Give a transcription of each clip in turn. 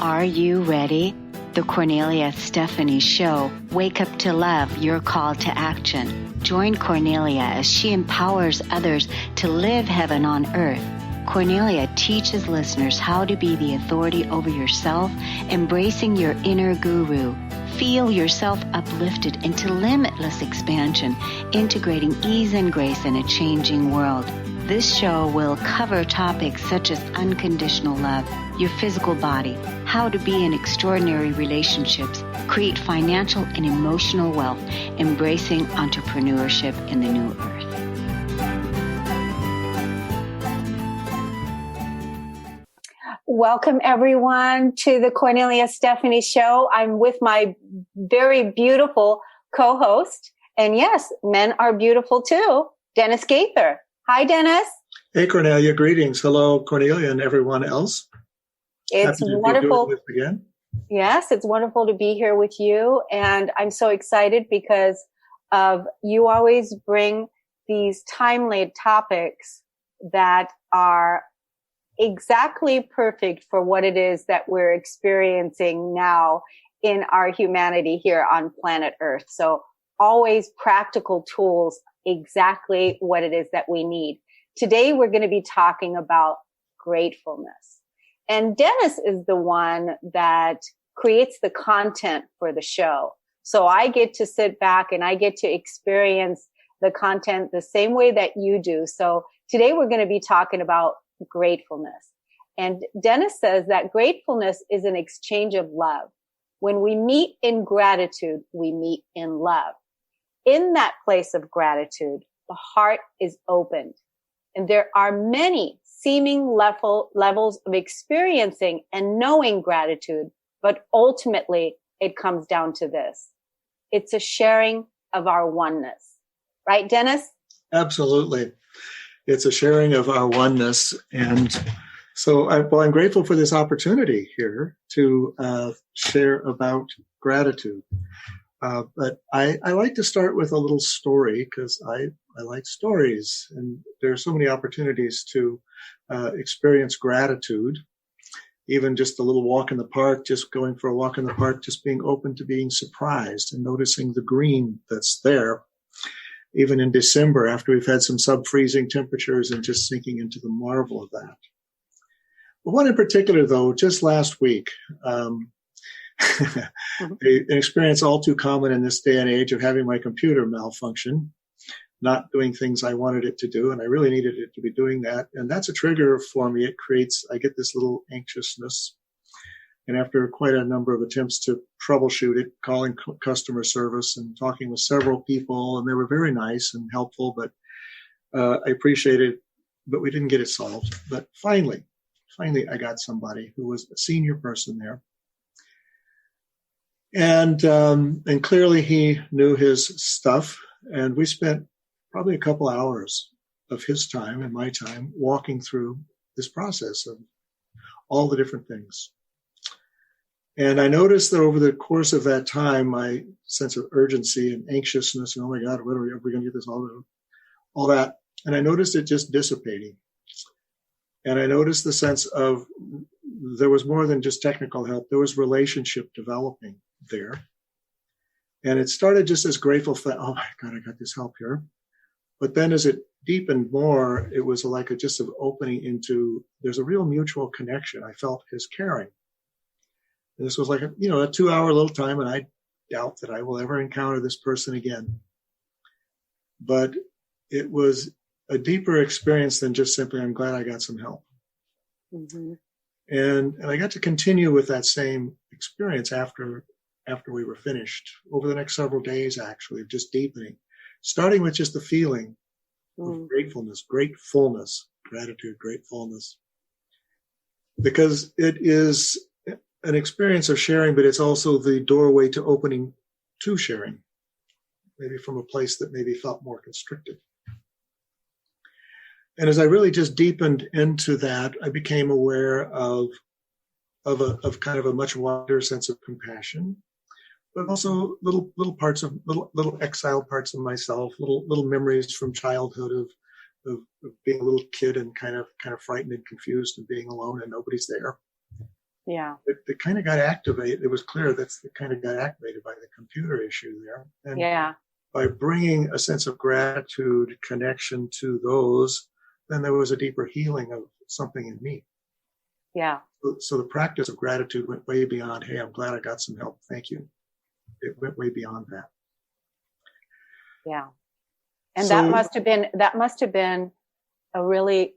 Are you ready? The Cornelia Stephanie Show. Wake up to love, your call to action. Join Cornelia as she empowers others to live heaven on earth. Cornelia teaches listeners how to be the authority over yourself, embracing your inner guru. Feel yourself uplifted into limitless expansion, integrating ease and grace in a changing world. This show will cover topics such as unconditional love, your physical body, how to be in extraordinary relationships, create financial and emotional wealth, embracing entrepreneurship in the new earth. Welcome, everyone, to the Cornelia Stephanie Show. I'm with my very beautiful co-host. And yes, men are beautiful too, Dennis Gaither. Hi, Dennis. Hey, Cornelia. Greetings. Hello, Cornelia and everyone else. It's Happy to wonderful. Be doing this again. Yes, it's wonderful to be here with you. And I'm so excited because of you always bring these timely topics that are exactly perfect for what it is that we're experiencing now in our humanity here on planet Earth. So always practical tools, exactly what it is that we need. Today, we're going to be talking about gratefulness. And Dennis is the one that creates the content for the show. So I get to sit back and I get to experience the content the same way that you do. So today we're going to be talking about gratefulness. And Dennis says that gratefulness is an exchange of love. When we meet in gratitude, we meet in love. In that place of gratitude, the heart is opened. And there are many seeming levels of experiencing and knowing gratitude, but ultimately it comes down to this. It's a sharing of our oneness. Right, Dennis? Absolutely. It's a sharing of our oneness. And so I'm grateful for this opportunity here to share about gratitude. But I like to start with a little story because I like stories. And there are so many opportunities to experience gratitude. Even just a little walk in the park, just going for a walk in the park, just being open to being surprised and noticing the green that's there. Even in December, after we've had some sub-freezing temperatures and just sinking into the marvel of that. But one in particular, though, just last week, an experience all too common in this day and age of having my computer malfunction, not doing things I wanted it to do, and I really needed it to be doing that. And that's a trigger for me. I get this little anxiousness. And after quite a number of attempts to troubleshoot it, calling customer service and talking with several people, and they were very nice and helpful, but I appreciate it, but we didn't get it solved. But finally, I got somebody who was a senior person there. And clearly he knew his stuff. And we spent probably a couple hours of his time and my time walking through this process of all the different things. And I noticed that over the course of that time, my sense of urgency and anxiousness, and oh my God, when are we ever going to get this all that? And I noticed it just dissipating. And I noticed the sense of there was more than just technical help. There was relationship developing there. And it started just as grateful for, oh my God, I got this help here. But then as it deepened more, it was like just an opening into, there's a real mutual connection. I felt his caring. And this was like a 2-hour little time, and I doubt that I will ever encounter this person again. But it was a deeper experience than just simply, I'm glad I got some help. Mm-hmm. And I got to continue with that same experience after we were finished, over the next several days, actually, just deepening, starting with just the feeling of gratefulness, gratitude, gratefulness, because it is an experience of sharing, but it's also the doorway to opening to sharing, maybe from a place that maybe felt more constricted. And as I really just deepened into that, I became aware of kind of a much wider sense of compassion, but also little exiled parts of myself, little memories from childhood of being a little kid and kind of frightened and confused and being alone and nobody's there. Yeah. It kind of got activated. It was clear it kind of got activated by the computer issue there. And Yeah. by bringing a sense of gratitude, connection to those, then there was a deeper healing of something in me. Yeah. So the practice of gratitude went way beyond, hey, I'm glad I got some help. Thank you. It went way beyond that. Yeah. And So, that must have been a really,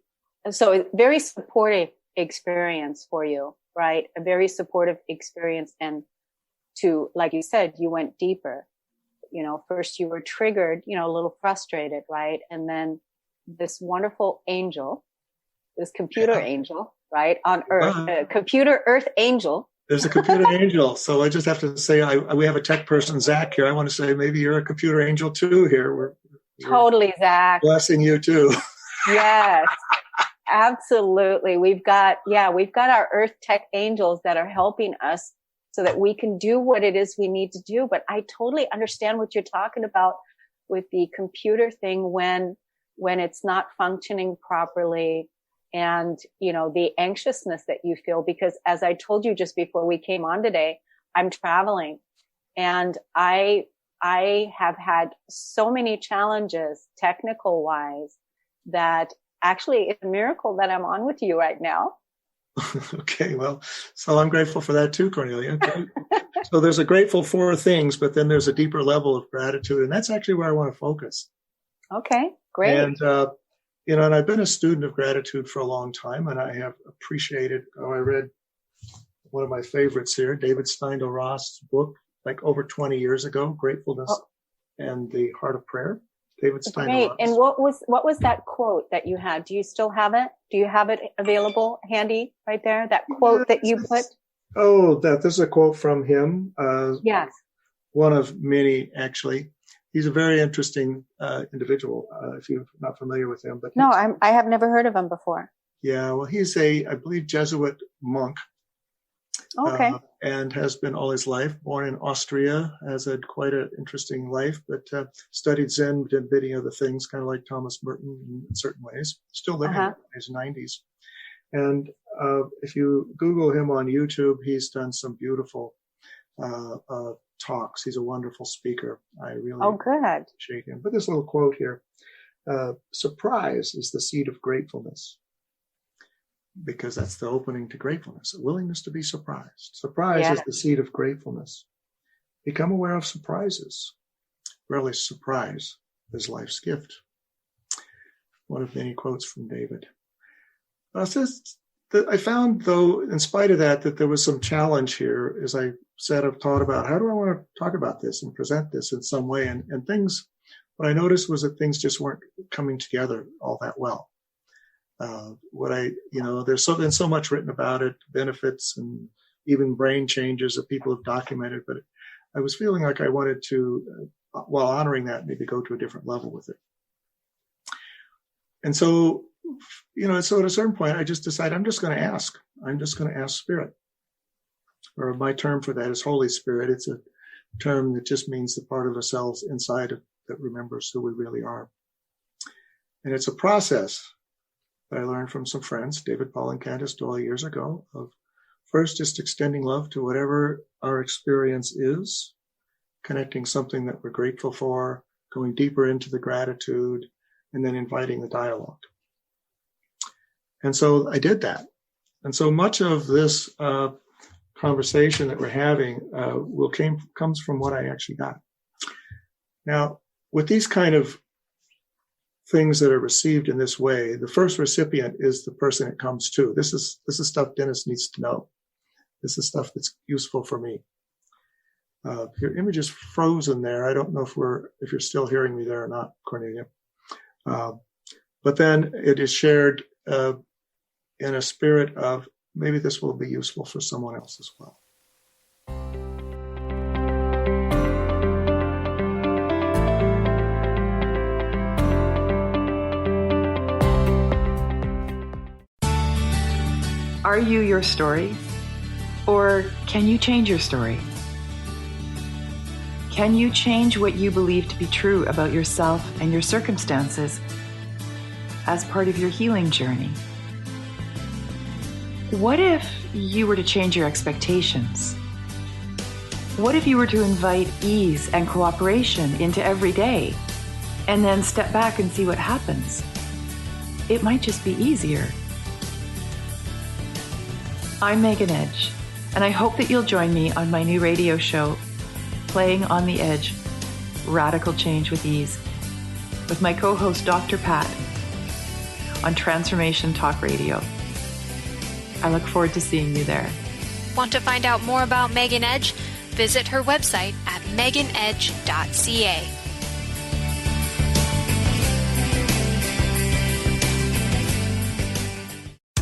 so a very supportive experience for you, right? A very supportive experience. And to, like you said, you went deeper. You know, first you were triggered, you know, a little frustrated, right? And then this wonderful angel, this computer angel, right? On Earth, computer Earth angel. There's a computer angel. So I just have to say, we have a tech person, Zach, here. I want to say maybe you're a computer angel too here. We're totally, Zach. Blessing you too. Yes, absolutely. We've got our Earth tech angels that are helping us so that we can do what it is we need to do. But I totally understand what you're talking about with the computer thing when it's not functioning properly, and, you know, the anxiousness that you feel, because as I told you just before we came on today, I'm traveling and I have had so many challenges technical wise that actually it's a miracle that I'm on with you right now. Okay, well, so I'm grateful for that too, Cornelia. Okay. So there's a grateful for things, but then there's a deeper level of gratitude, and that's actually where I want to focus. Okay, great. And, you know, and I've been a student of gratitude for a long time, and I have appreciated, I read one of my favorites here, David Steindl-Rast's book, like over 20 years ago, Gratefulness and the Heart of Prayer. David Steindl-Rast. Great. And what was that quote that you had? Do you still have it? Do you have it available handy right there? That quote that you put? Oh, this is a quote from him. Yes. One of many, actually. He's a very interesting individual, if you're not familiar with him. But no, I have never heard of him before. Yeah, well, he's I believe, Jesuit monk. Okay. And has been all his life, born in Austria, has had quite an interesting life, but studied Zen, did many other things, kind of like Thomas Merton in certain ways, still living in his 90s. And if you Google him on YouTube, he's done some beautiful talks. He's a wonderful speaker. I really appreciate him. But this little quote here, surprise is the seed of gratefulness. Because that's the opening to gratefulness, a willingness to be surprised. Surprise is the seed of gratefulness. Become aware of surprises. Relish surprise is life's gift. One of many quotes from David. I found, though, in spite of that there was some challenge here. As I said, I've thought about how do I want to talk about this and present this in some way. And things, what I noticed was that things just weren't coming together all that well. There's been so much written about it, benefits and even brain changes that people have documented, but I was feeling like I wanted to, while honoring that, maybe go to a different level with it. And so, so at a certain point, I just decided I'm just going to ask Spirit, or my term for that is Holy Spirit. It's a term that just means the part of ourselves inside that remembers who we really are. And it's a process that I learned from some friends, David, Paul, and Candace Doyle, years ago, of first just extending love to whatever our experience is, connecting something that we're grateful for, going deeper into the gratitude, and then inviting the dialogue. And so I did that. And so much of this conversation that we're having comes from what I actually got. Now, with these kind of things that are received in this way, the first recipient is the person it comes to. This is stuff Dennis needs to know. This is stuff that's useful for me. Your image is frozen there. I don't know if you're still hearing me there or not, Cornelia. But then it is shared in a spirit of maybe this will be useful for someone else as well. Are you your story? Or can you change your story? Can you change what you believe to be true about yourself and your circumstances as part of your healing journey? What if you were to change your expectations? What if you were to invite ease and cooperation into every day and then step back and see what happens? It might just be easier. I'm Megan Edge, and I hope that you'll join me on my new radio show, Playing on the Edge, Radical Change with Ease, with my co-host Dr. Pat on Transformation Talk Radio. I look forward to seeing you there. Want to find out more about Megan Edge? Visit her website at meganedge.ca.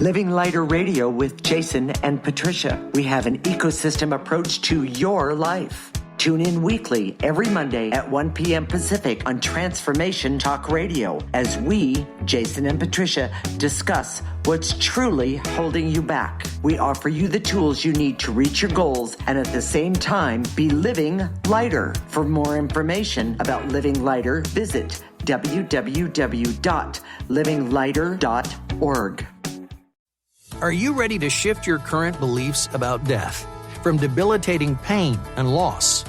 Living Lighter Radio with Jason and Patricia. We have an ecosystem approach to your life. Tune in weekly every Monday at 1 p.m. Pacific on Transformation Talk Radio as we, Jason and Patricia, discuss what's truly holding you back. We offer you the tools you need to reach your goals and at the same time be living lighter. For more information about Living Lighter, visit www.livinglighter.org. Are you ready to shift your current beliefs about death? From debilitating pain and loss.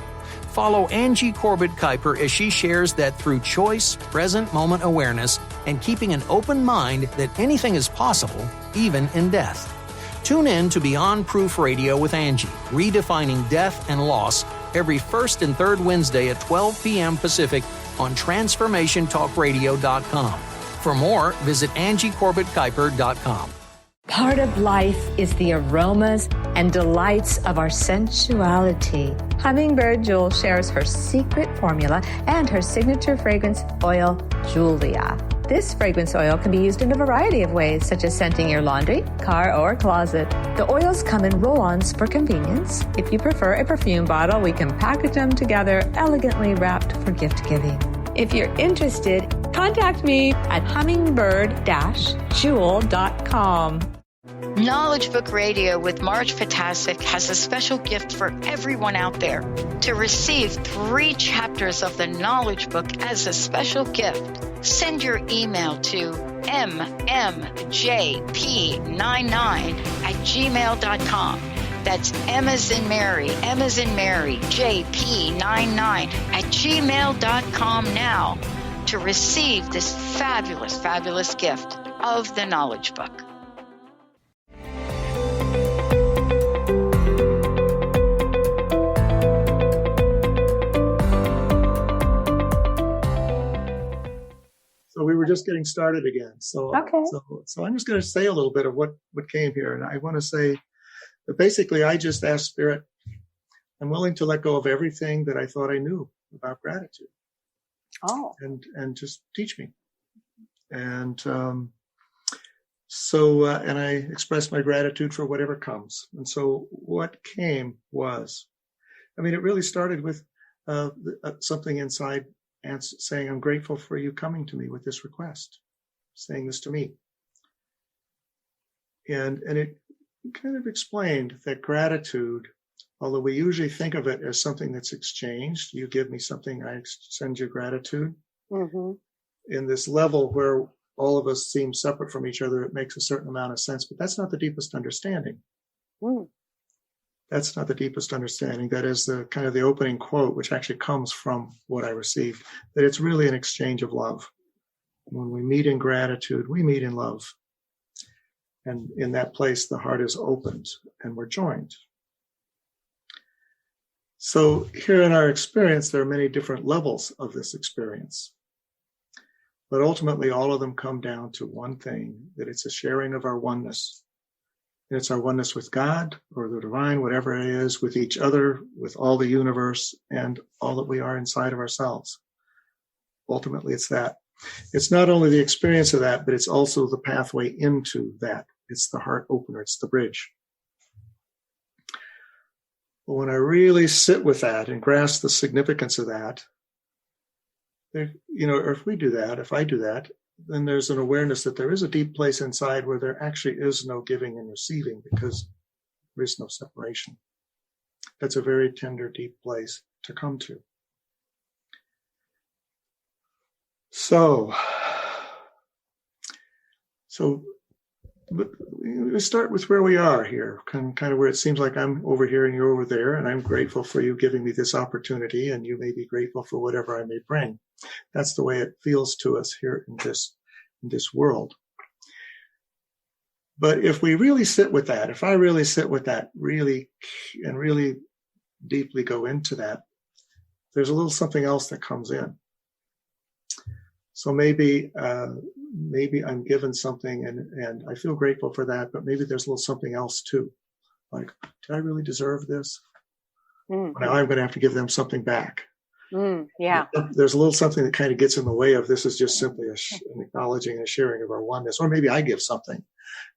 Follow Angie Corbett-Kuiper as she shares that through choice, present moment awareness, and keeping an open mind that anything is possible, even in death. Tune in to Beyond Proof Radio with Angie, redefining death and loss, every first and third Wednesday at 12 p.m. Pacific on TransformationTalkRadio.com. For more, visit AngieCorbettKuiper.com. Part of life is the aromas and delights of our sensuality. Hummingbird Jewel shares her secret formula and her signature fragrance oil, Julia. This fragrance oil can be used in a variety of ways, such as scenting your laundry, car, or closet. The oils come in roll-ons for convenience. If you prefer a perfume bottle, we can package them together, elegantly wrapped for gift giving. If you're interested, contact me at hummingbird-jewel.com. Knowledge Book Radio with Marge Fatasic has a special gift for everyone out there. To receive 3 chapters of the Knowledge Book as a special gift, send your email to mmjp99@gmail.com. That's M as in Mary, JP99@gmail.com now to receive this fabulous, fabulous gift of the Knowledge Book. So we were just getting started again. So I'm just going to say a little bit of what came here. And I want to say that basically I just asked Spirit, I'm willing to let go of everything that I thought I knew about gratitude. Oh. And just teach me. And and I expressed my gratitude for whatever comes. And so what came was, it really started with something inside and saying, I'm grateful for you coming to me with this request, saying this to me. And it kind of explained that gratitude, although we usually think of it as something that's exchanged, you give me something, I send you gratitude. Mm-hmm. In this level where all of us seem separate from each other, it makes a certain amount of sense, but that's not the deepest understanding. Mm. That's not the deepest understanding. That is the kind of the opening quote, which actually comes from what I received, that it's really an exchange of love. When we meet in gratitude, we meet in love. And in that place, the heart is opened and we're joined. So here in our experience, there are many different levels of this experience. But ultimately, all of them come down to one thing, that it's a sharing of our oneness. It's our oneness with God or the divine, whatever it is, with each other, with all the universe, and all that we are inside of ourselves. Ultimately, it's that. It's not only the experience of that, but it's also the pathway into that. It's the heart opener. It's the bridge. But when I really sit with that and grasp the significance of that, or if we do that, if I do that, then there's an awareness that there is a deep place inside where there actually is no giving and receiving because there is no separation. That's a very tender, deep place to come to. So But we start with where we are here, kind of where it seems like I'm over here and you're over there, and I'm grateful for you giving me this opportunity, and you may be grateful for whatever I may bring. That's the way it feels to us here in this world. But if we really sit with that, if I really sit with that, really deeply go into that, there's a little something else that comes in. So maybe I'm given something and I feel grateful for that, but maybe there's a little something else too. Like, did I really deserve this? Mm-hmm. Now I'm going to have to give them something back. Yeah. There's a little something that kind of gets in the way of this is just simply an acknowledging and a sharing of our oneness. Or maybe I give something.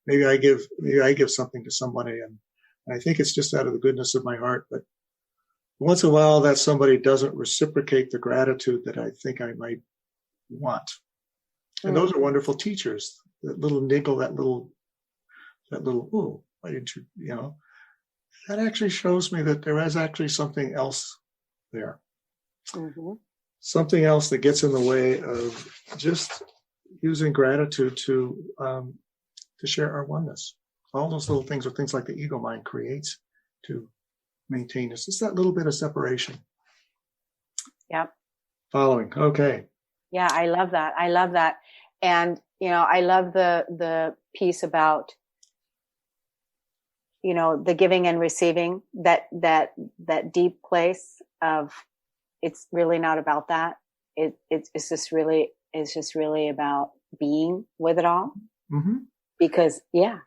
Maybe I give something to somebody, and I think it's just out of the goodness of my heart. But once in a while, that somebody doesn't reciprocate the gratitude that I think I might want. And those are wonderful teachers. That little niggle, that little, oh, why didn't you, that actually shows me that there is actually something else there. Mm-hmm. Something else that gets in the way of just using gratitude to share our oneness. All those little things are things like the ego mind creates to maintain this. It's that little bit of separation. Yep. Following. Okay. Yeah, I love that. And, I love the piece about, the giving and receiving, that deep place of, it's really not about that. It's just really about being with it all. Mm-hmm. Because that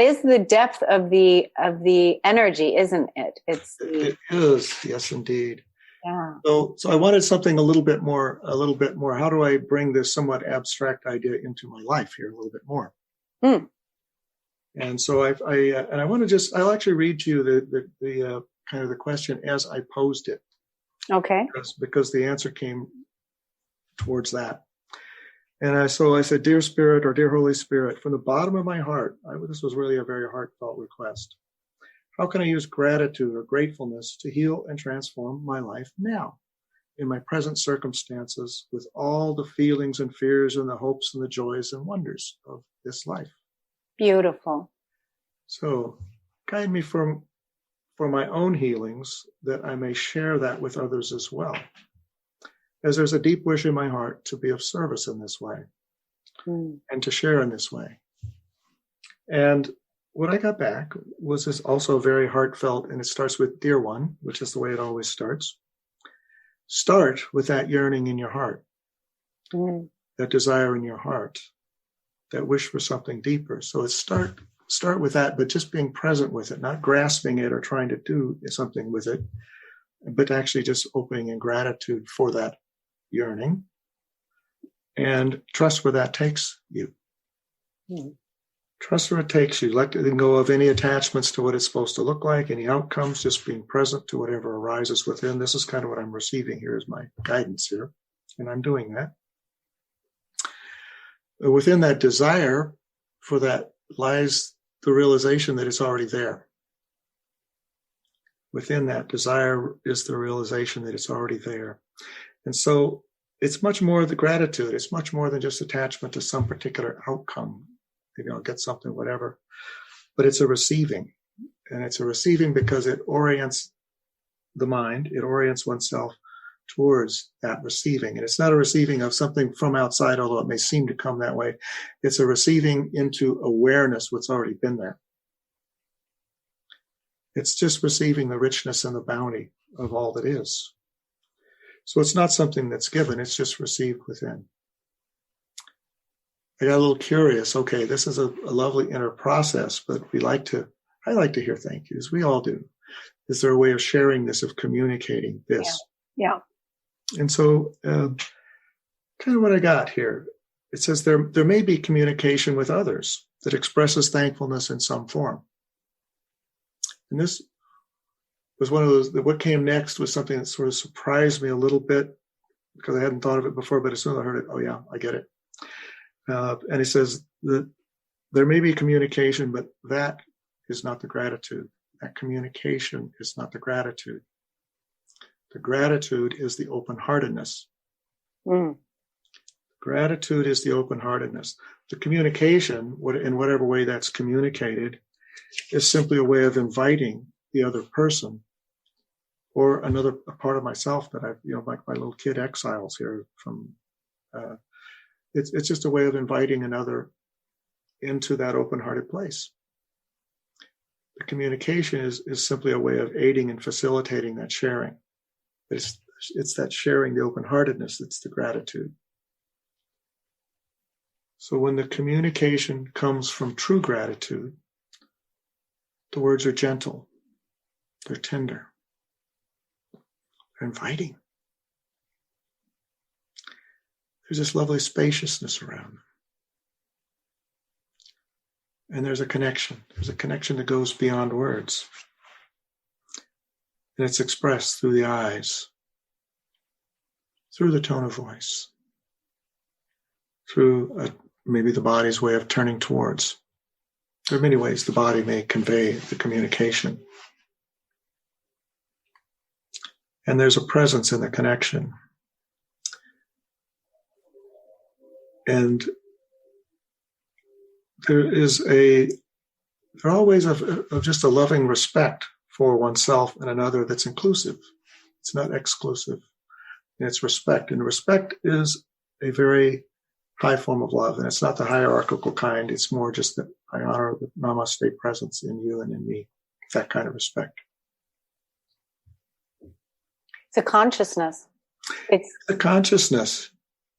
is the depth of the energy, isn't it? It is. Yes, indeed. Yeah. So I wanted something a little bit more. How do I bring this somewhat abstract idea into my life here a little bit more? And so I want to I'll actually read to you the kind of the question as I posed it. Okay. Because the answer came towards that. And I said, Dear Spirit, or Dear Holy Spirit, from the bottom of my heart, this was really a very heartfelt request. How can I use gratitude or gratefulness to heal and transform my life now, in my present circumstances, with all the feelings and fears and the hopes and the joys and wonders of this life? Beautiful. So guide me for my own healings, that I may share that with others as well, as there's a deep wish in my heart to be of service in this way and to share in this way. And what I got back was this also very heartfelt, and it starts with Dear One, which is the way it always starts. Start with that yearning in your heart, that desire in your heart, that wish for something deeper. So it's start with that, but just being present with it, not grasping it or trying to do something with it, but actually just opening in gratitude for that yearning, and trust where that takes you. Trust where it takes you. Let go of any attachments to what it's supposed to look like, any outcomes, just being present to whatever arises within. This is kind of what I'm receiving here as my guidance here, and I'm doing that. Within that desire for that lies the realization that it's already there. Within that desire is the realization that it's already there. And so it's much more the gratitude. It's much more than just attachment to some particular outcome. Maybe I'll get something, whatever. But it's a receiving. And it's a receiving because it orients the mind. It orients oneself towards that receiving. And it's not a receiving of something from outside, although it may seem to come that way. It's a receiving into awareness what's already been there. It's just receiving the richness and the bounty of all that is. So it's not something that's given, it's just received within. I got a little curious. Okay, this is a lovely inner process, but I like to hear thank yous. We all do. Is there a way of sharing this, of communicating this? Yeah. And so kind of what I got here, it says there may be communication with others that expresses thankfulness in some form. And this was one of those, what came next was something that sort of surprised me a little bit because I hadn't thought of it before, but as soon as I heard it, oh yeah, I get it. And it says that there may be communication, but that is not the gratitude. That communication is not the gratitude. The gratitude is the open-heartedness. Gratitude is the open-heartedness. The communication, in whatever way that's communicated, is simply a way of inviting the other person or a part of myself that I've, like my little kid exiles here from, it's just a way of inviting another into that open-hearted place. The communication is simply a way of aiding and facilitating that sharing. It's that sharing, the open-heartedness, that's the gratitude. So when the communication comes from true gratitude, the words are gentle, they're tender, they're inviting. There's this lovely spaciousness around them. And there's a connection. There's a connection that goes beyond words. And it's expressed through the eyes, through the tone of voice, through maybe the body's way of turning towards. There are many ways the body may convey the communication. And there's a presence in the connection. And there are always of just a loving respect for oneself and another that's inclusive. It's not exclusive. It's respect. And respect is a very high form of love. And it's not the hierarchical kind. It's more just that I honor the namaste presence in you and in me. That kind of respect. It's a consciousness. It's a consciousness.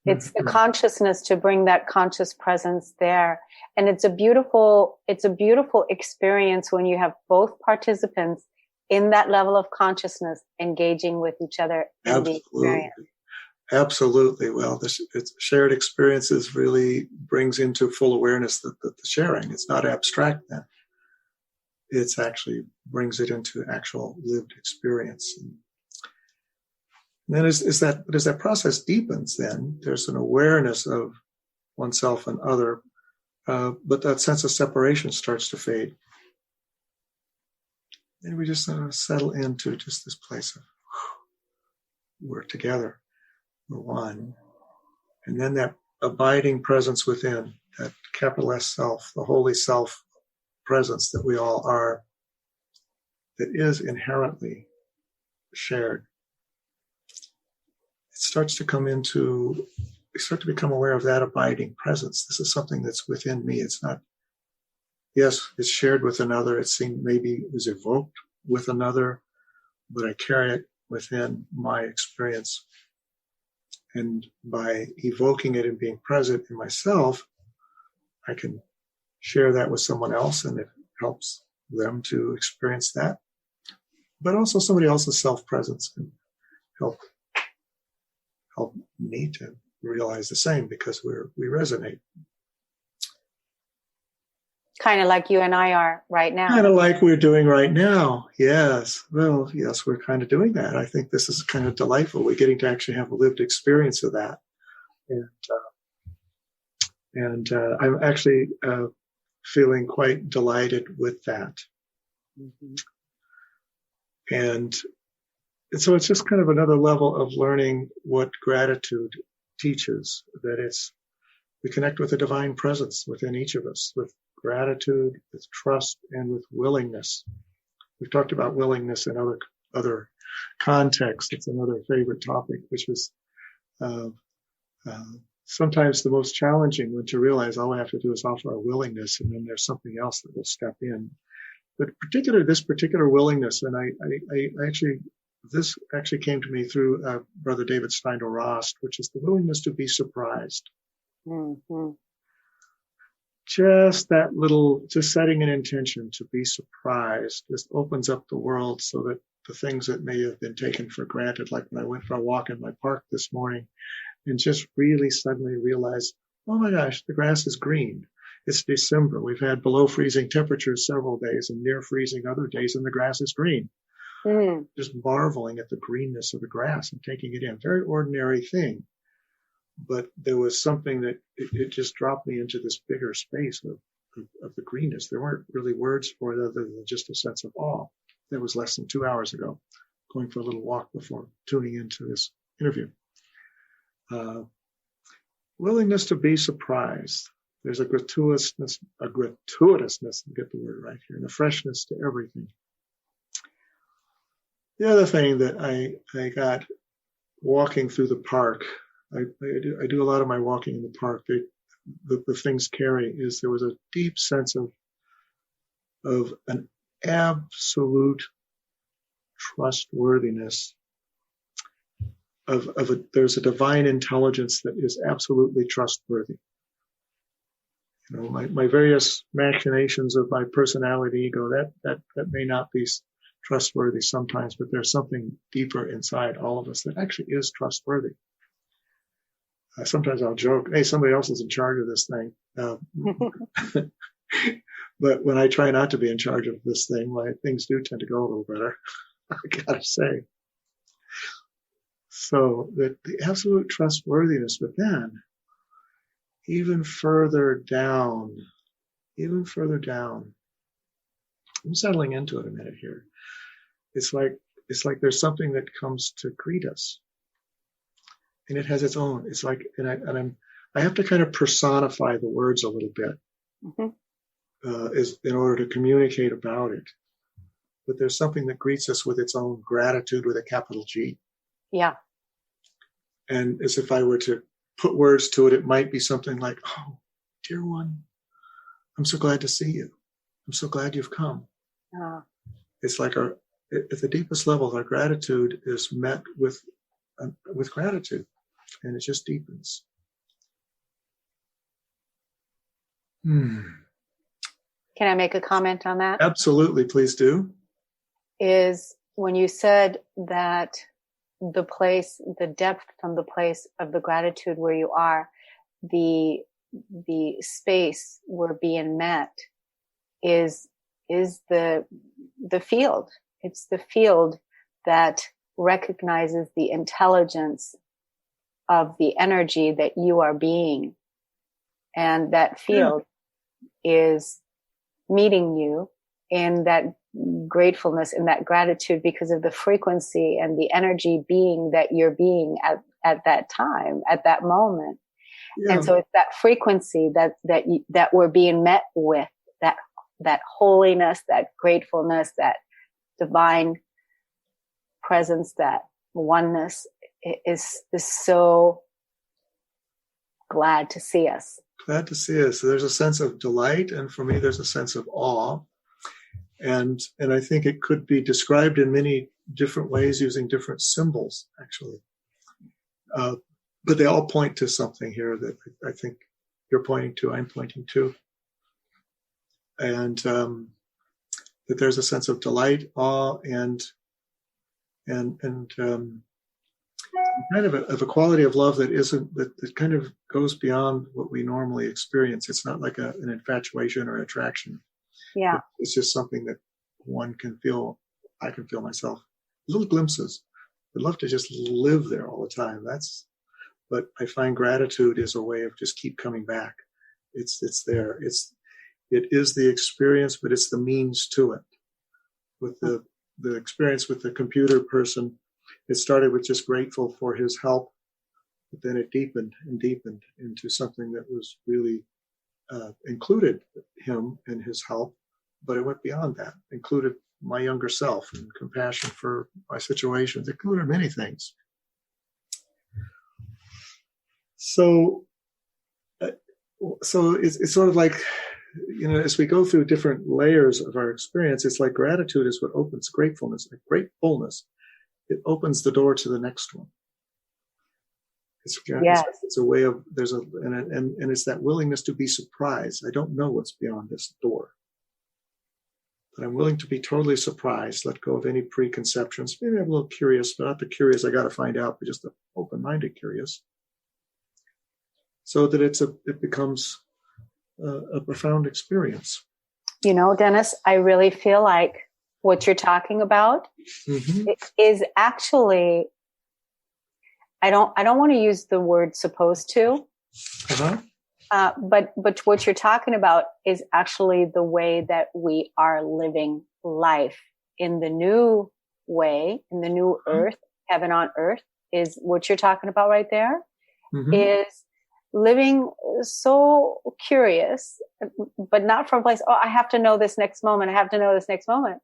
It's the consciousness to bring that conscious presence there. And it's a beautiful experience when you have both participants in that level of consciousness engaging with each other in the experience. Absolutely. Well, it's shared experiences really brings into full awareness the sharing. It's not abstract then. It's actually brings it into actual lived experience. And then as that process deepens, then there's an awareness of oneself and other, but that sense of separation starts to fade. And we just settle into just this place of we're together, we're one. And then that abiding presence within, that capital S self, the holy self presence that we all are, that is inherently shared. Starts to we start to become aware of that abiding presence. This is something that's within me. It's not, yes, it's shared with another. Maybe it was evoked with another, but I carry it within my experience. And by evoking it and being present in myself, I can share that with someone else, and it helps them to experience that. But also somebody else's self-presence can help me to realize the same, because we resonate. Kind of like you and I are right now. Kind of like we're doing right now. Yes. Well, yes, we're kind of doing that. I think this is kind of delightful. We're getting to actually have a lived experience of that. And I'm actually feeling quite delighted with that. Mm-hmm. And so it's just kind of another level of learning what gratitude teaches, that we connect with a divine presence within each of us, with gratitude, with trust, and with willingness. We've talked about willingness in other contexts. It's another favorite topic, which is sometimes the most challenging, when to realize all we have to do is offer our willingness, and then there's something else that will step in. But this particular willingness, and this actually came to me through Brother David Steindl-Rast, which is the willingness to be surprised. Mm-hmm. Just setting an intention to be surprised just opens up the world, so that the things that may have been taken for granted, like when I went for a walk in my park this morning and just really suddenly realized, oh my gosh, the grass is green. It's December. We've had below freezing temperatures several days and near freezing other days, and the grass is green. Mm. Just marveling at the greenness of the grass and taking it in. Very ordinary thing. But there was something that it just dropped me into this bigger space of the greenness. There weren't really words for it other than just a sense of awe. That was less than 2 hours ago, going for a little walk before tuning into this interview. willingness to be surprised. There's a gratuitousness, get the word right here, and a freshness to everything. The other thing that I got walking through the park, I do a lot of my walking in the park. The things carry is there was a deep sense of an absolute trustworthiness there's a divine intelligence that is absolutely trustworthy. You know, my various machinations of my personality ego, that may not be trustworthy sometimes, but there's something deeper inside all of us that actually is trustworthy. Sometimes I'll joke, hey, somebody else is in charge of this thing. But when I try not to be in charge of this thing, things do tend to go a little better, I gotta say. So the absolute trustworthiness, but then even further down, I'm settling into it a minute here. It's like there's something that comes to greet us, and it has its own. It's like, I have to kind of personify the words a little bit, is in order to communicate about it. But there's something that greets us with its own gratitude with a capital G. Yeah. And as if I were to put words to it, it might be something like, oh, dear one, I'm so glad to see you. I'm so glad you've come. It's like at the deepest level, our gratitude is met with gratitude, and it just deepens. Can I make a comment on that? Absolutely, please do. Is when you said that the depth from the place of the gratitude where you are, the space where being met is the field. It's the field that recognizes the intelligence of the energy that you are being. And that field is meeting you in that gratefulness, in that gratitude, because of the frequency and the energy being that you're being at that time, at that moment. Yeah. And so it's that frequency that we're being met with, that holiness, that gratefulness, that divine presence, that oneness is so glad to see us. Glad to see us. So there's a sense of delight, and for me, there's a sense of awe. And I think it could be described in many different ways using different symbols, actually. But they all point to something here that I think you're pointing to, I'm pointing to. And that there's a sense of delight, awe, and kind of a quality of love that kind of goes beyond what we normally experience. It's not like an infatuation or attraction. Yeah. It's just something that one can feel. I can feel myself. Little glimpses. I'd love to just live there all the time. But I find gratitude is a way of just keep coming back. It's there. It is the experience, but it's the means to it. With the experience with the computer person, it started with just grateful for his help, but then it deepened and deepened into something that was really included him and his help, but it went beyond that, included my younger self and compassion for my situations, included many things. So it's sort of like, as we go through different layers of our experience, it's like gratitude is what opens gratefulness, like gratefulness. It opens the door to the next one. It's a way of, and it's that willingness to be surprised. I don't know what's beyond this door, but I'm willing to be totally surprised, let go of any preconceptions. Maybe I'm a little curious, but not the curious I got to find out, but just the open-minded curious. So that it becomes a profound experience. Dennis, I really feel like what you're talking about is actually, I don't want to use the word supposed to, but what you're talking about is actually the way that we are living life in the new way, in the new earth, heaven on earth, is what you're talking about right there, is living so curious, but not from a place, oh, I have to know this next moment. I have to know this next moment.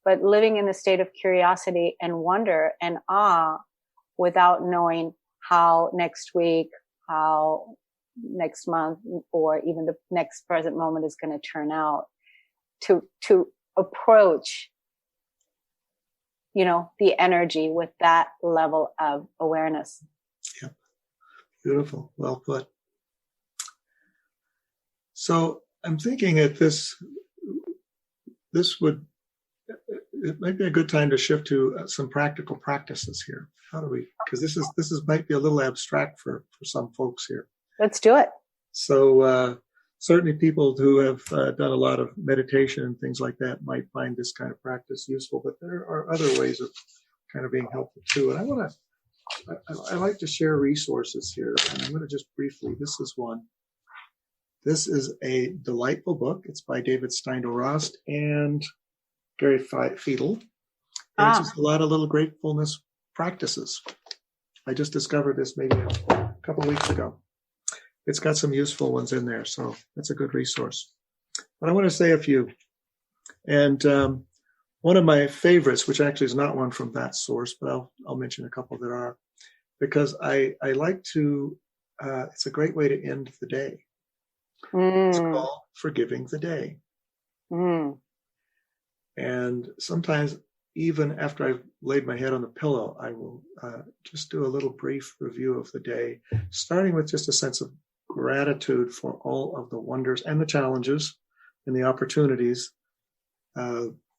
But living in the state of curiosity and wonder and awe without knowing how next week, how next month, or even the next present moment is going to turn out, to approach, the energy with that level of awareness. Yep. Beautiful. Well put. So I'm thinking that it might be a good time to shift to some practical practices here. How do we, because this might be a little abstract for some folks here. Let's do it. So certainly people who have done a lot of meditation and things like that might find this kind of practice useful, but there are other ways of kind of being helpful too. And I like to share resources here, and I'm going to just briefly, this is one. This is a delightful book. It's by David Steindl-Rast and Gary Fiedel. And it's just a lot of little gratefulness practices. I just discovered this maybe a couple of weeks ago. It's got some useful ones in there, so that's a good resource. But I want to say a few. And one of my favorites, which actually is not one from that source, but I'll mention a couple that are, because I like to, it's a great way to end the day. It's called Forgiving the Day. And sometimes, even after I've laid my head on the pillow, I will just do a little brief review of the day, starting with just a sense of gratitude for all of the wonders and the challenges and the opportunities.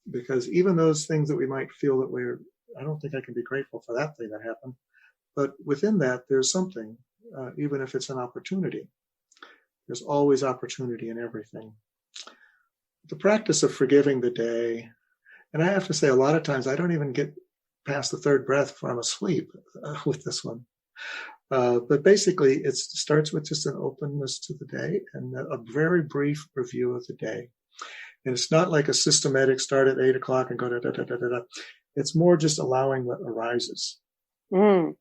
Because even those things that we might feel that I don't think I can be grateful for that thing that happened. But within that, there's something, even if it's an opportunity. There's always opportunity in everything. The practice of forgiving the day, and I have to say a lot of times I don't even get past the third breath before I'm asleep with this one. But basically it starts with just an openness to the day and a very brief review of the day. And it's not like a systematic start at 8 o'clock and go da-da-da-da-da-da. It's more just allowing what arises. And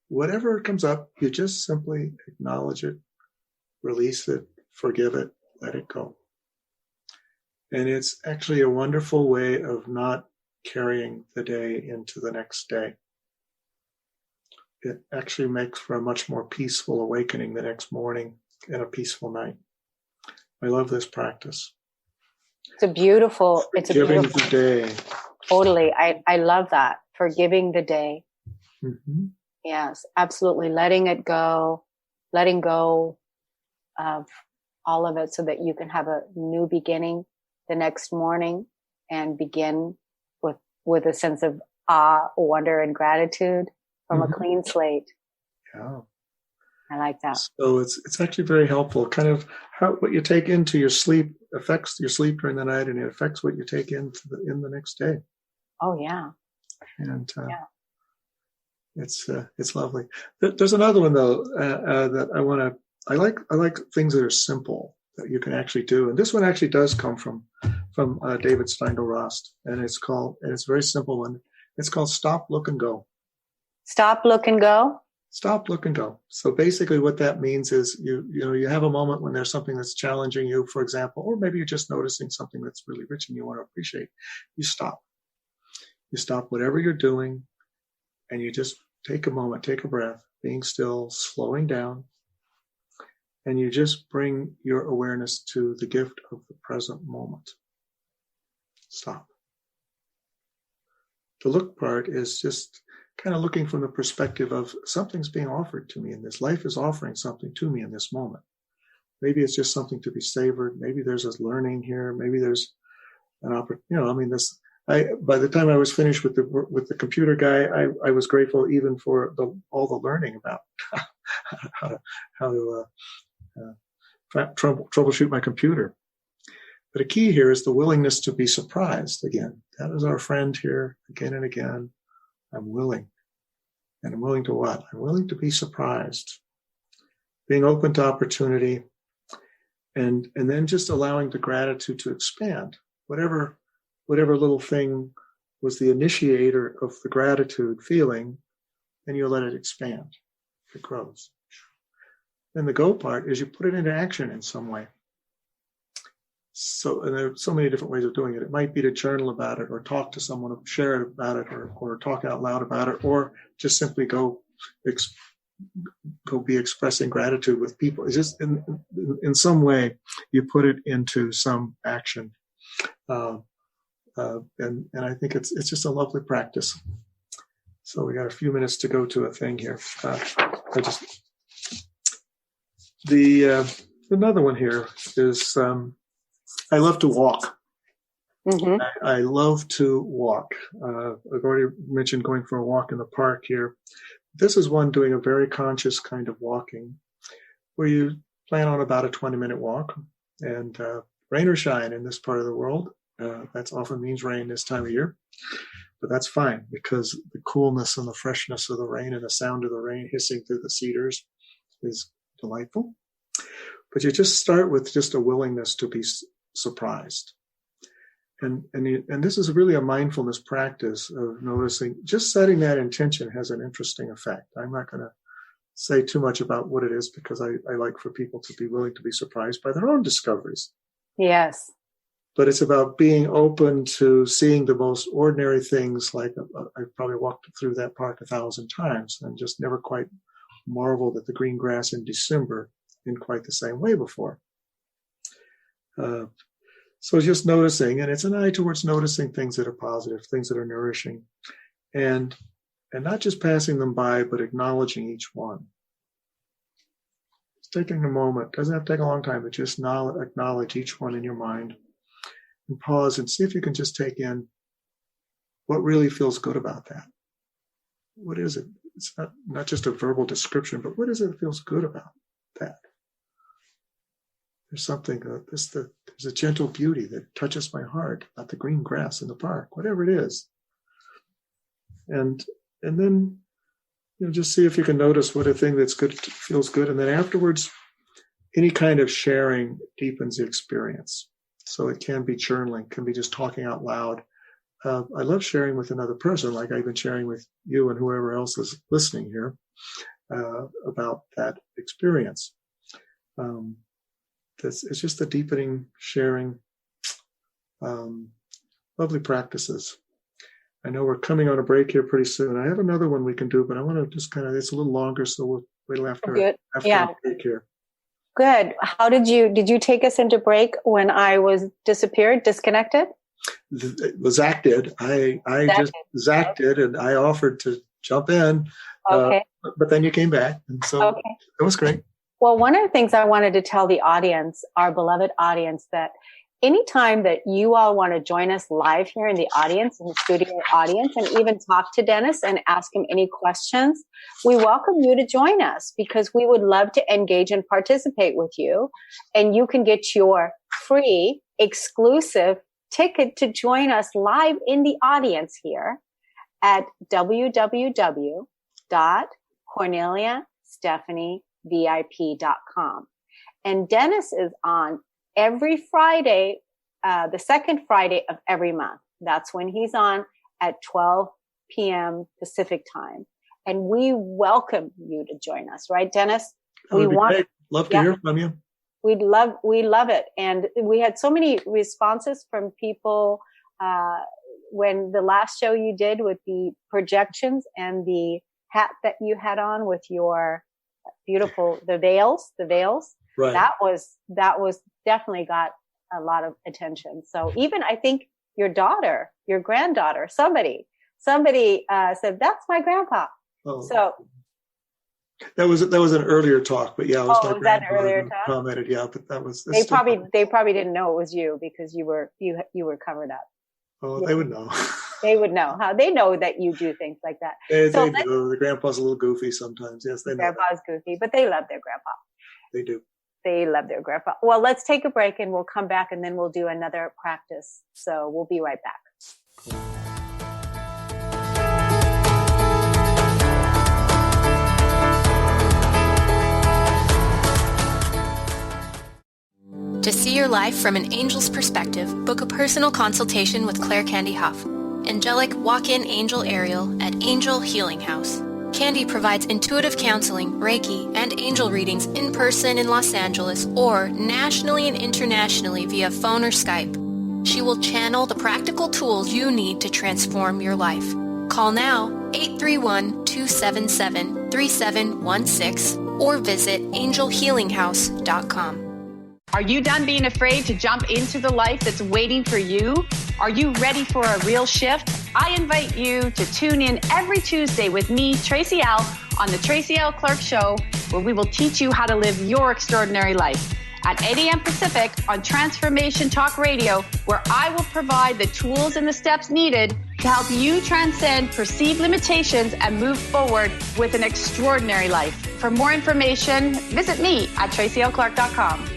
whatever comes up, you just simply acknowledge it, release it, forgive it, let it go. And it's actually a wonderful way of not carrying the day into the next day. It actually makes for a much more peaceful awakening the next morning and a peaceful night. I love this practice. It's a beautiful the day. Totally. I love that. Forgiving the day. Mm-hmm. Yes, absolutely. Letting go of all of it so that you can have a new beginning the next morning and begin with a sense of awe, wonder, and gratitude from a clean slate. Yeah. I like that. So it's actually very helpful. Kind of what you take into your sleep affects your sleep during the night, and it affects what you take in the next day. Oh yeah. And it's lovely. There's another one though that I like things that are simple that you can actually do, and this one actually does come from David Steindl-Rast, and it's a very simple one. It's called Stop, Look, and Go. Stop, look, and go. Stop, look, and go. So basically what that means is you have a moment when there's something that's challenging you, for example, or maybe you're just noticing something that's really rich and you want to appreciate. You stop. You stop whatever you're doing, and you just take a moment, take a breath, being still, slowing down, and you just bring your awareness to the gift of the present moment. Stop. The look part is just kind of looking from the perspective of something's being offered to me in this. Life is offering something to me in this moment. Maybe it's just something to be savored. Maybe there's this learning here. Maybe there's an opportunity. By the time I was finished with the computer guy, I was grateful even for all the learning about how to troubleshoot my computer. But a key here is the willingness to be surprised again. That is our friend here again and again. I'm willing. And I'm willing to what? I'm willing to be surprised. Being open to opportunity. And then just allowing the gratitude to expand. Whatever little thing was the initiator of the gratitude feeling, and you let it expand. It grows. Then the go part is you put it into action in some way. So, and there are so many different ways of doing it. It might be to journal about it, or talk to someone, share about it, or talk out loud about it, or just simply go be expressing gratitude with people. It's just in some way you put it into some action, and I think it's just a lovely practice. So we got a few minutes to go to a thing here. Another one here is I love to walk. Mm-hmm. I love to walk. I've already mentioned going for a walk in the park here. This is one doing a very conscious kind of walking, where you plan on about a 20-minute walk, and rain or shine in this part of the world. That often means rain this time of year, but that's fine, because the coolness and the freshness of the rain and the sound of the rain hissing through the cedars is delightful. But you just start with just a willingness to be surprised. And this is really a mindfulness practice of noticing. Just setting that intention has an interesting effect. I'm not going to say too much about what it is, because I like for people to be willing to be surprised by their own discoveries. Yes. But it's about being open to seeing the most ordinary things. Like I've probably walked through that park 1,000 times and just never quite marveled at the green grass in December in quite the same way before. So just noticing, and it's an eye towards noticing things that are positive, things that are nourishing, and not just passing them by, but acknowledging each one. Just taking a moment, doesn't have to take a long time, but just acknowledge each one in your mind, and pause and see if you can just take in what really feels good about that. What is it? It's not just a verbal description, but what is it that feels good about that? There's something, there's a gentle beauty that touches my heart about the green grass in the park, whatever it is. And then, just see if you can notice what a thing that's good feels good. And then afterwards, any kind of sharing deepens the experience. So it can be journaling, can be just talking out loud. I love sharing with another person, like I've been sharing with you and whoever else is listening here about that experience. It's just the deepening, sharing, lovely practices. I know we're coming on a break here pretty soon. I have another one we can do, but I want to just it's a little longer, so we'll wait till after the break here. Good. How did you take us into break when I was disconnected? Zach did. Zach did, and I offered to jump in. Okay. But then you came back, and so it was great. Well, one of the things I wanted to tell the audience, our beloved audience, that anytime that you all want to join us live here in the audience, in the studio audience, and even talk to Dennis and ask him any questions, we welcome you to join us, because we would love to engage and participate with you. And you can get your free, exclusive ticket to join us live in the audience here at www.corneliastephaниevip.com. And Dennis is on every Friday, the second Friday of every month. That's when he's on at 12 p.m. Pacific time. And we welcome you to join us, right, Dennis? Love to hear from you. We love it. And we had so many responses from people when the last show you did with the projections and the hat that you had on with your beautiful, the veils. Right. That was definitely got a lot of attention. So even I think your granddaughter, somebody said, that's my grandpa. Oh. So that was an earlier talk, but yeah, it was my grandpa an earlier talk? Commented, yeah, but they probably didn't know it was you, because you were covered up. Oh, yeah. They would know. They would know. How they know that you do things like that. They do. The grandpa's a little goofy sometimes. Yes, they know. Grandpa's goofy, but they love their grandpa. They do. They love their grandpa. Well, let's take a break and we'll come back and then we'll do another practice. So we'll be right back. Cool. To see your life from an angel's perspective, book a personal consultation with Claire Candy Huff, angelic walk-in angel Ariel at Angel Healing House. Candy provides intuitive counseling, Reiki, and angel readings in person in Los Angeles or nationally and internationally via phone or Skype. She will channel the practical tools you need to transform your life. Call now 831-277-3716 or visit angelhealinghouse.com. Are you done being afraid to jump into the life that's waiting for you? Are you ready for a real shift? I invite you to tune in every Tuesday with me, Tracy L., on the Tracy L. Clark Show, where we will teach you how to live your extraordinary life. At 8 a.m. Pacific on Transformation Talk Radio, where I will provide the tools and the steps needed to help you transcend perceived limitations and move forward with an extraordinary life. For more information, visit me at tracylclark.com.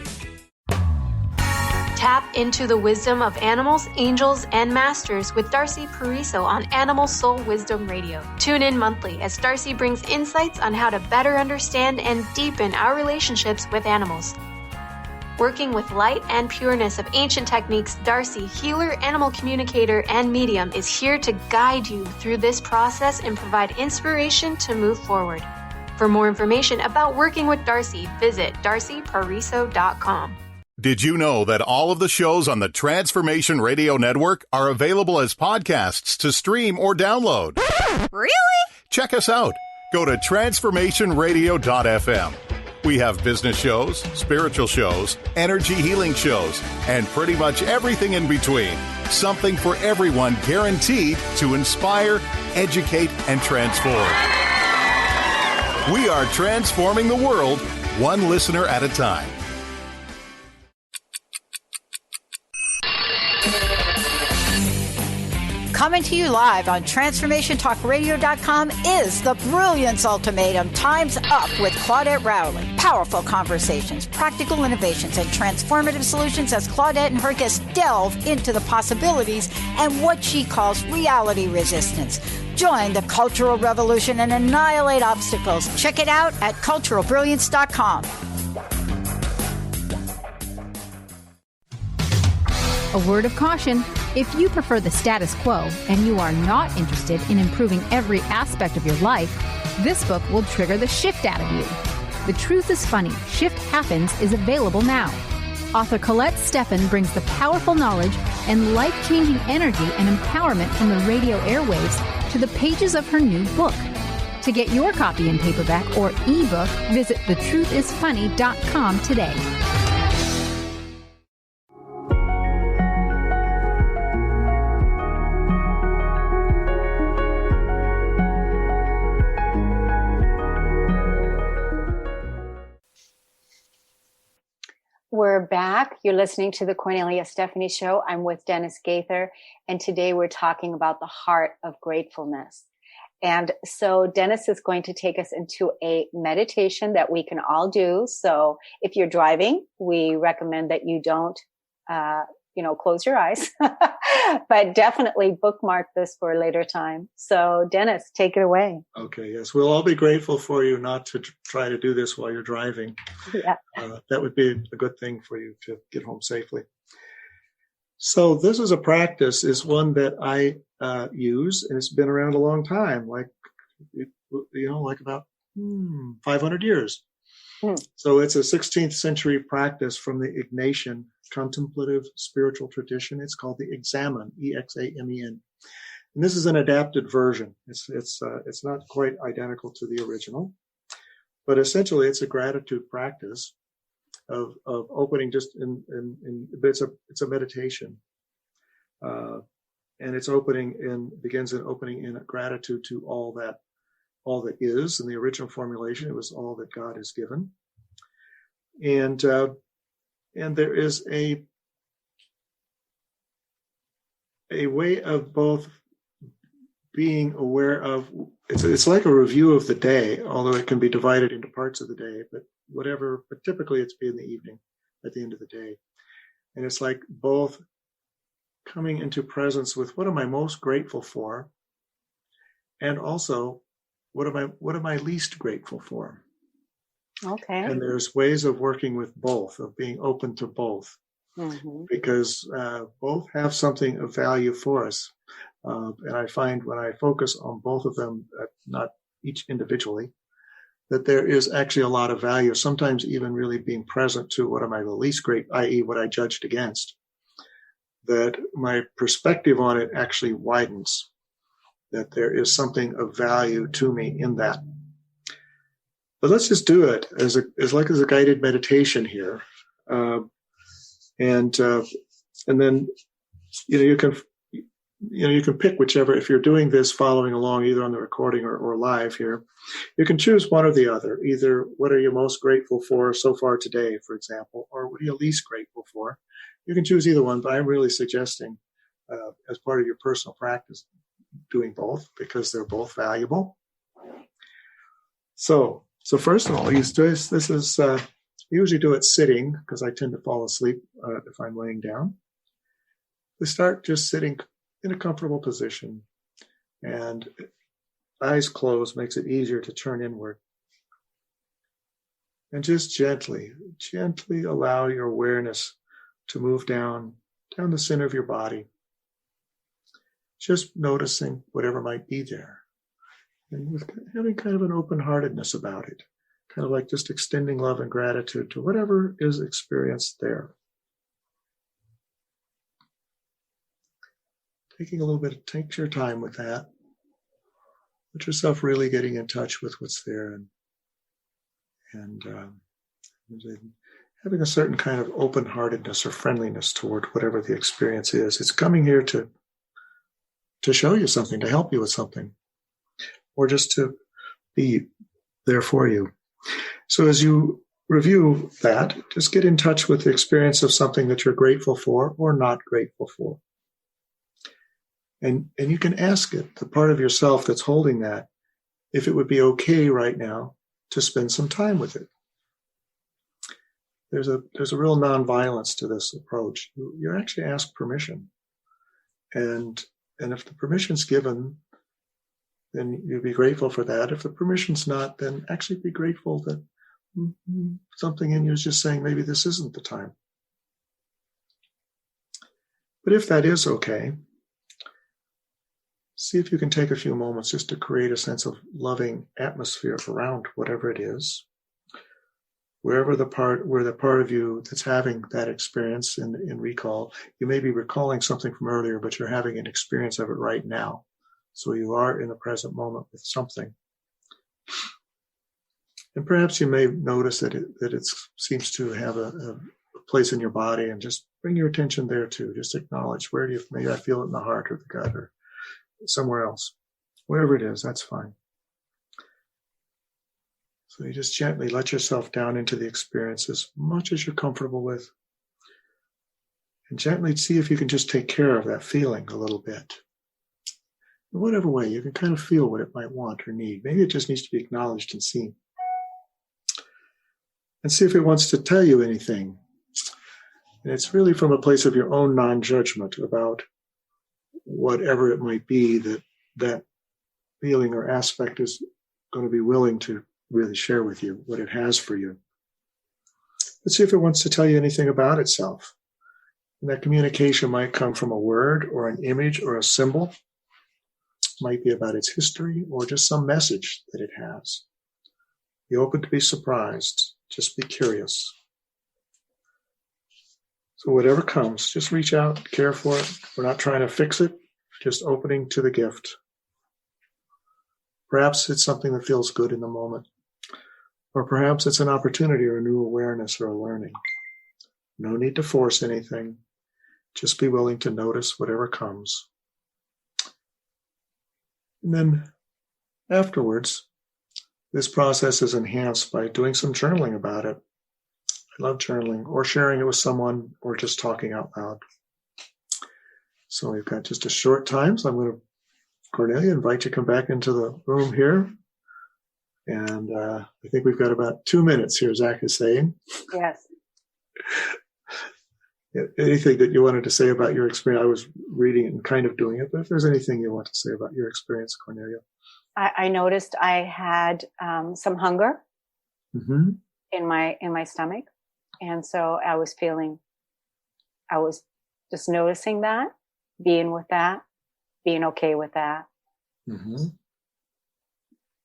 Tap into the wisdom of animals, angels, and masters with Darcy Pariso on Animal Soul Wisdom Radio. Tune in monthly as Darcy brings insights on how to better understand and deepen our relationships with animals. Working with light and pureness of ancient techniques, Darcy, healer, animal communicator, and medium, is here to guide you through this process and provide inspiration to move forward. For more information about working with Darcy, visit darcypariso.com. Did you know that all of the shows on the Transformation Radio Network are available as podcasts to stream or download? Really? Check us out. Go to transformationradio.fm. We have business shows, spiritual shows, energy healing shows, and pretty much everything in between. Something for everyone, guaranteed to inspire, educate, and transform. We are transforming the world, one listener at a time. Coming to you live on TransformationTalkRadio.com is the Brilliance Ultimatum. Time's Up with Claudette Rowley. Powerful conversations, practical innovations, and transformative solutions as Claudette and her guests delve into the possibilities and what she calls reality resistance. Join the cultural revolution and annihilate obstacles. Check it out at culturalbrilliance.com. A word of caution. If you prefer the status quo and you are not interested in improving every aspect of your life, this book will trigger the shift out of you. The Truth is Funny, Shift Happens is available now. Author Colette Steffen brings the powerful knowledge and life-changing energy and empowerment from the radio airwaves to the pages of her new book. To get your copy in paperback or ebook, visit thetruthisfunny.com today. We're back. You're listening to the Cornelia Stephanie Show. I'm with Dennis Gaither, and today we're talking about the heart of gratefulness. And so Dennis is going to take us into a meditation that we can all do. So if you're driving, we recommend that you don't, close your eyes, but definitely bookmark this for a later time. So Dennis, take it away. Okay. Yes. We'll all be grateful for you not to try to do this while you're driving. Yeah. That would be a good thing for you to get home safely. So this is a practice, is one that I use, and it's been around a long time, like about 500 years. So it's a 16th century practice from the Ignatian contemplative spiritual tradition. It's called the Examen, E-X-A-M-E-N. And this is an adapted version. It's not quite identical to the original, but essentially it's a gratitude practice of opening just but it's a meditation. And it's begins in opening in gratitude to all that is. In the original formulation, it was all that God has given. And there is a way of both being aware of, it's like a review of the day, although it can be divided into parts of the day, but typically it's in the evening at the end of the day. And it's like both coming into presence with what am I most grateful for, and also what am I least grateful for. Okay. And there's ways of working with both, of being open to both, because both have something of value for us. And I find when I focus on both of them, not each individually, that there is actually a lot of value, sometimes even really being present to what am I the least great, i.e. what I judged against, that my perspective on it actually widens, that there is something of value to me in that. But let's just do it as a guided meditation here. And then, you can pick whichever, if you're doing this following along either on the recording or live here, you can choose one or the other. Either what are you most grateful for so far today, for example, or what are you least grateful for? You can choose either one, but I'm really suggesting as part of your personal practice, doing both because they're both valuable. So first of all, we usually do it sitting because I tend to fall asleep if I'm laying down. We start just sitting in a comfortable position, and eyes closed makes it easier to turn inward. And just gently allow your awareness to move down the center of your body, just noticing whatever might be there, and with having kind of an open-heartedness about it, kind of like just extending love and gratitude to whatever is experienced there. Take your time with that. Let yourself really getting in touch with what's there and having a certain kind of open-heartedness or friendliness toward whatever the experience is. It's coming here to show you something, to help you with something, or just to be there for you. So as you review that, just get in touch with the experience of something that you're grateful for or not grateful for. And you can ask it, the part of yourself that's holding that, if it would be okay right now to spend some time with it. There's a real nonviolence to this approach. You actually ask permission. And if the permission's given, then you'd be grateful for that. If the permission's not, then actually be grateful that something in you is just saying maybe this isn't the time. But if that is okay, see if you can take a few moments just to create a sense of loving atmosphere around whatever it is. Where the part of you that's having that experience in recall, you may be recalling something from earlier, but you're having an experience of it right now. So you are in the present moment with something. And perhaps you may notice that it seems to have a place in your body, and just bring your attention there too. Just acknowledge maybe I feel it in the heart or the gut or somewhere else. Wherever it is, that's fine. So you just gently let yourself down into the experience as much as you're comfortable with. And gently see if you can just take care of that feeling a little bit. In whatever way, you can kind of feel what it might want or need. Maybe it just needs to be acknowledged and seen. And see if it wants to tell you anything. And it's really from a place of your own non-judgment about whatever it might be that feeling or aspect is going to be willing to really share with you, what it has for you. Let's see if it wants to tell you anything about itself. And that communication might come from a word or an image or a symbol. It might be about its history or just some message that it has. Be open to be surprised. Just be curious. So whatever comes, just reach out, care for it. We're not trying to fix it, just opening to the gift. Perhaps it's something that feels good in the moment. Or perhaps it's an opportunity or a new awareness or a learning. No need to force anything. Just be willing to notice whatever comes. And then afterwards, this process is enhanced by doing some journaling about it. I love journaling, or sharing it with someone, or just talking out loud. So we've got just a short time, so I'm going to, Cornelia, invite you to come back into the room here. And I think we've got about 2 minutes here, Zach is saying. Yes. Anything that you wanted to say about your experience? I was reading it and kind of doing it, but if there's anything you want to say about your experience, Cornelia. I noticed I had some hunger in my stomach. And so I was just noticing that, being with that, being okay with that.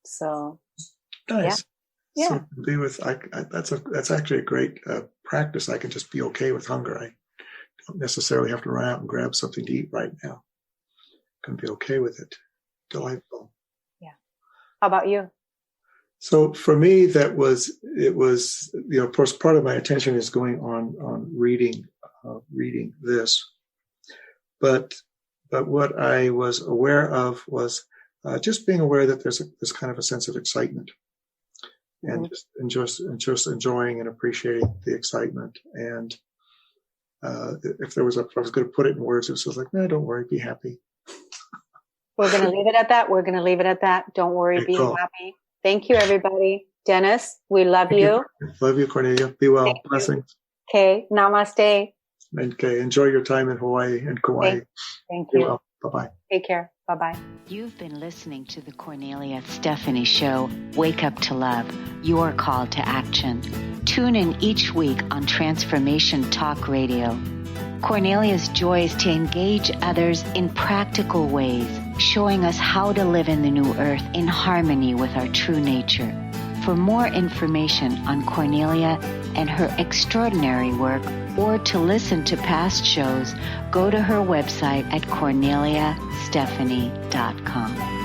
So nice. Yeah. So to be with, that's actually a great practice. I can just be okay with hunger. I don't necessarily have to run out and grab something to eat right now. I can be okay with it. Delightful. Yeah. How about you? So for me, it was, of course, part of my attention is going on reading this. But what I was aware of was just being aware that there's this kind of a sense of excitement, and just enjoying and appreciating the excitement. And if I was going to put it in words, it was just like, no, don't worry, be happy. We're going to leave it at that. Don't worry, be happy. Thank you, everybody. Dennis, we love you. Love you, Cornelia. Be well. Thank Blessings. Okay. Namaste. Okay. Enjoy your time in Hawaii and Kauai. Thank you. Be well. Bye-bye. Take care. Bye-bye. You've been listening to the Cornelia Stephanie Show, Wake Up to Love, your call to action. Tune in each week on Transformation Talk Radio. Cornelia's joy is to engage others in practical ways, showing us how to live in the new earth in harmony with our true nature. For more information on Cornelia and her extraordinary work, or to listen to past shows, go to her website at corneliastephanie.com.